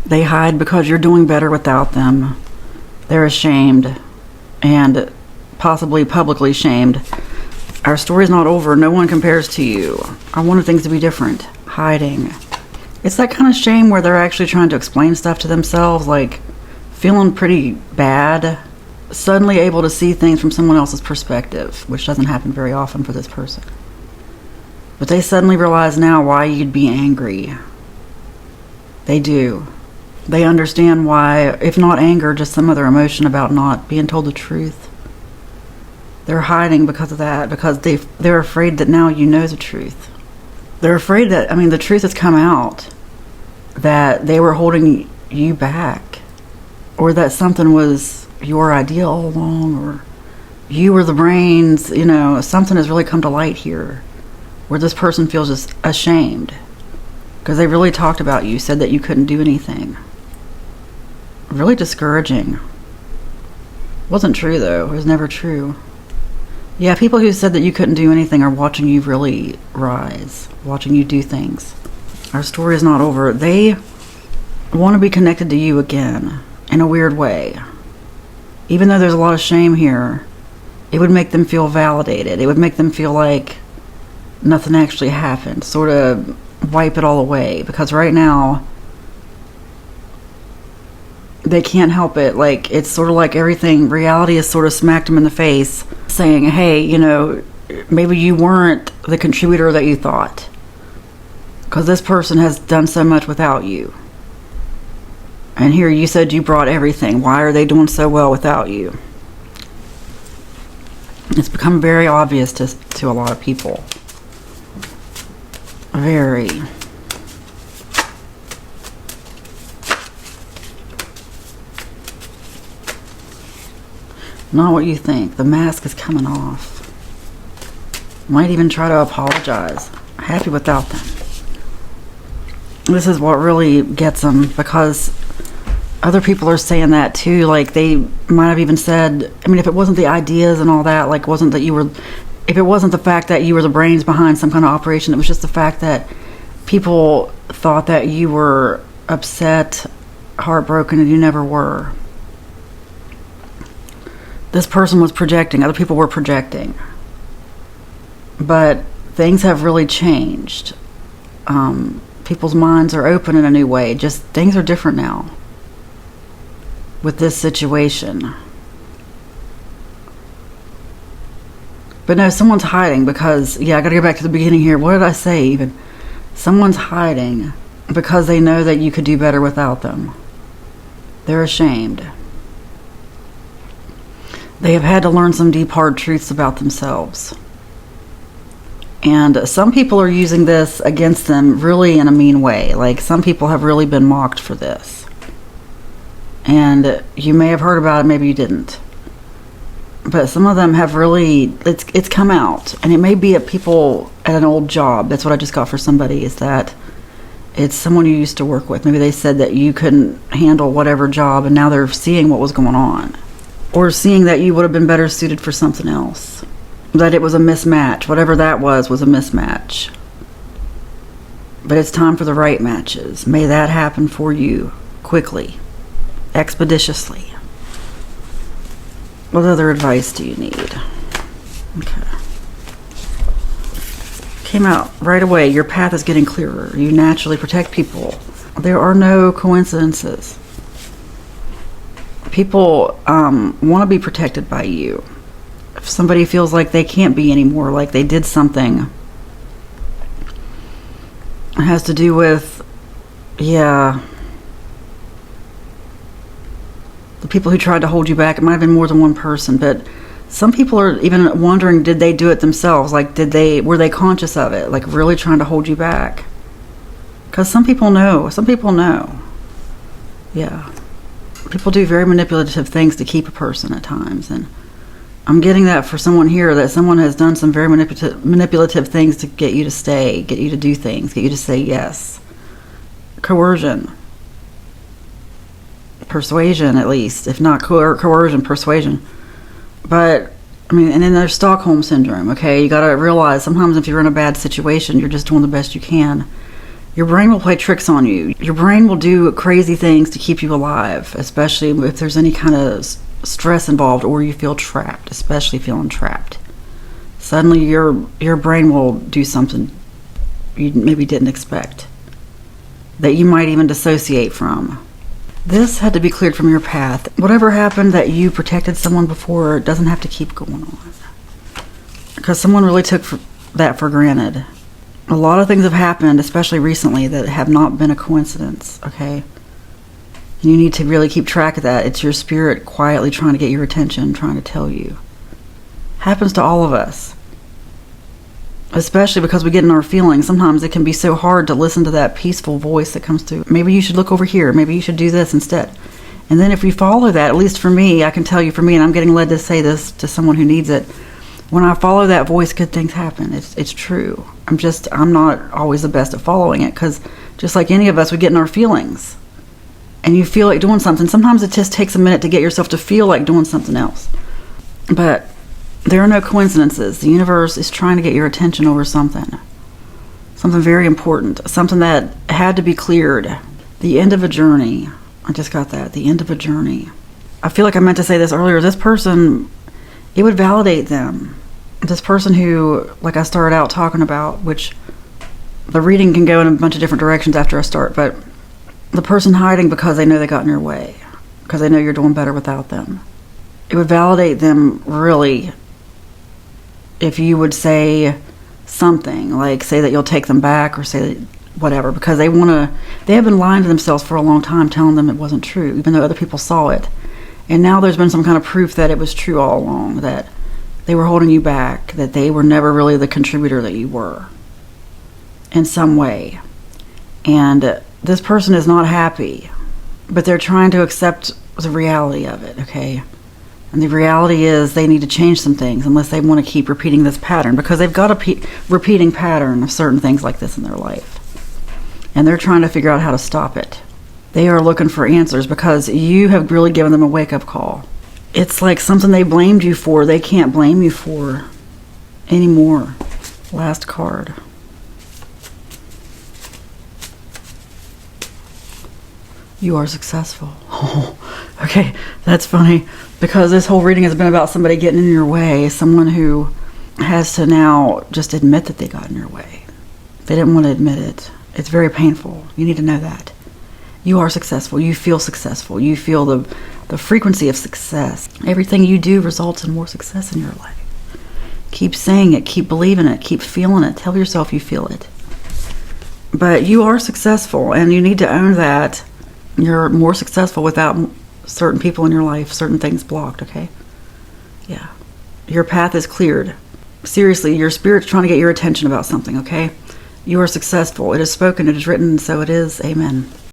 They hide because you're doing better without them. They're ashamed and possibly publicly shamed. Our story's not over. No one compares to you. I wanted things to be different. Hiding. It's that kind of shame where they're actually trying to explain stuff to themselves, like feeling pretty bad, suddenly able to see things from someone else's perspective, which doesn't happen very often for this person. But they suddenly realize now why you'd be angry. They do. They understand why, if not anger, just some other emotion about not being told the truth. They're hiding because of that, because they're afraid that now you know the truth. They're afraid that, the truth has come out, that they were holding you back, or that something was your idea all along, or you were the brains, something has really come to light here, where this person feels just ashamed, because they really talked about you, said that you couldn't do anything. Really discouraging. Wasn't true though, it was never true. Yeah, people who said that you couldn't do anything are watching you really rise, watching you do things. Our story is not over. They want to be connected to you again, in a weird way. Even though there's a lot of shame here, it would make them feel validated. It would make them feel like nothing actually happened, sort of wipe it all away. Because right now, they can't help it. Like, it's sort of like everything, reality has sort of smacked them in the face, saying, hey, maybe you weren't the contributor that you thought, because this person has done so much without you. And here you said you brought everything. Why are they doing so well without you? It's become very obvious to a lot of people. Very. Not what you think. The mask is coming off. Might even try to apologize. Happy without them. This is what really gets them, because other people are saying that too. Like, they might have even said, if it wasn't the ideas and all that, like, if it wasn't the fact that you were the brains behind some kind of operation, it was just the fact that people thought that you were upset, heartbroken, and you never were. This person was projecting. Other people were projecting. But things have really changed. People's minds are open in a new way. Just things are different now with this situation. But no, someone's hiding because, I gotta go back to the beginning here. What did I say even? Someone's hiding because they know that you could do better without them. They're ashamed. They have had to learn some deep, hard truths about themselves. And some people are using this against them really in a mean way. Like, some people have really been mocked for this. And you may have heard about it, maybe you didn't. But some of them have really, it's come out. And it may be at people at an old job. That's what I just got for somebody, is that it's someone you used to work with. Maybe they said that you couldn't handle whatever job, and now they're seeing what was going on. Or seeing that you would have been better suited for something else. That it was a mismatch. Whatever that was a mismatch. But it's time for the right matches. May that happen for you quickly, expeditiously. What other advice do you need? Okay. Came out right away. Your path is getting clearer. You naturally protect people. There are no coincidences. People want to be protected by you. If somebody feels like they can't be anymore, like they did something, it has to do with, the people who tried to hold you back. It might have been more than one person, but some people are even wondering, did they do it themselves? Like, were they conscious of it? Like, really trying to hold you back? Because some people know. Yeah. People do very manipulative things to keep a person at times, and I'm getting that for someone here, that someone has done some very manipulative things to get you to stay, get you to do things, get you to say yes. Coercion. Persuasion, at least. If not coercion, persuasion. But, and then there's Stockholm Syndrome, okay? You gotta realize sometimes if you're in a bad situation, you're just doing the best you can. Your brain will play tricks on you. Your brain will do crazy things to keep you alive, especially if there's any kind of stress involved or you feel trapped, especially feeling trapped. Suddenly your brain will do something you maybe didn't expect, that you might even dissociate from. This had to be cleared from your path. Whatever happened that you protected someone before doesn't have to keep going on. Because someone really took that for granted. A lot of things have happened, especially recently, that have not been a coincidence, okay? You need to really keep track of that. It's your spirit quietly trying to get your attention, trying to tell you. Happens to all of us. Especially because we get in our feelings. Sometimes it can be so hard to listen to that peaceful voice that comes through. Maybe you should look over here. Maybe you should do this instead. And then if we follow that, at least for me, I can tell you for me, and I'm getting led to say this to someone who needs it, when I follow that voice, good things happen. It's true. I'm not always the best at following it, because just like any of us, we get in our feelings. And you feel like doing something. Sometimes it just takes a minute to get yourself to feel like doing something else. But there are no coincidences. The universe is trying to get your attention over something. Something very important. Something that had to be cleared. The end of a journey. I just got that. The end of a journey. I feel like I meant to say this earlier. This person, it would validate them. This person who, like I started out talking about, which the reading can go in a bunch of different directions after I start, but the person hiding because they know they got in your way, because they know you're doing better without them. It would validate them, really, if you would say something, like say that you'll take them back or say whatever, because they have been lying to themselves for a long time, telling them it wasn't true, even though other people saw it. And now there's been some kind of proof that it was true all along, that they were holding you back, that they were never really the contributor that you were in some way. And this person is not happy, but they're trying to accept the reality of it, okay? And the reality is they need to change some things unless they want to keep repeating this pattern, because they've got a repeating pattern of certain things like this in their life. And they're trying to figure out how to stop it. They are looking for answers because you have really given them a wake-up call. It's like something they blamed you for, they can't blame you for anymore. Last card. You are successful. Oh, okay, that's funny, because this whole reading has been about somebody getting in your way, someone who has to now just admit that they got in your way. They didn't want to admit it. It's very painful. You need to know that. You are successful. You feel successful. You feel the frequency of success. Everything you do results in more success in your life. Keep saying it. Keep believing it. Keep feeling it. Tell yourself you feel it. But you are successful, and you need to own that. You're more successful without certain people in your life, certain things blocked, okay? Yeah. Your path is cleared. Seriously, your spirit's trying to get your attention about something, okay? You are successful. It is spoken, it is written, so it is. Amen.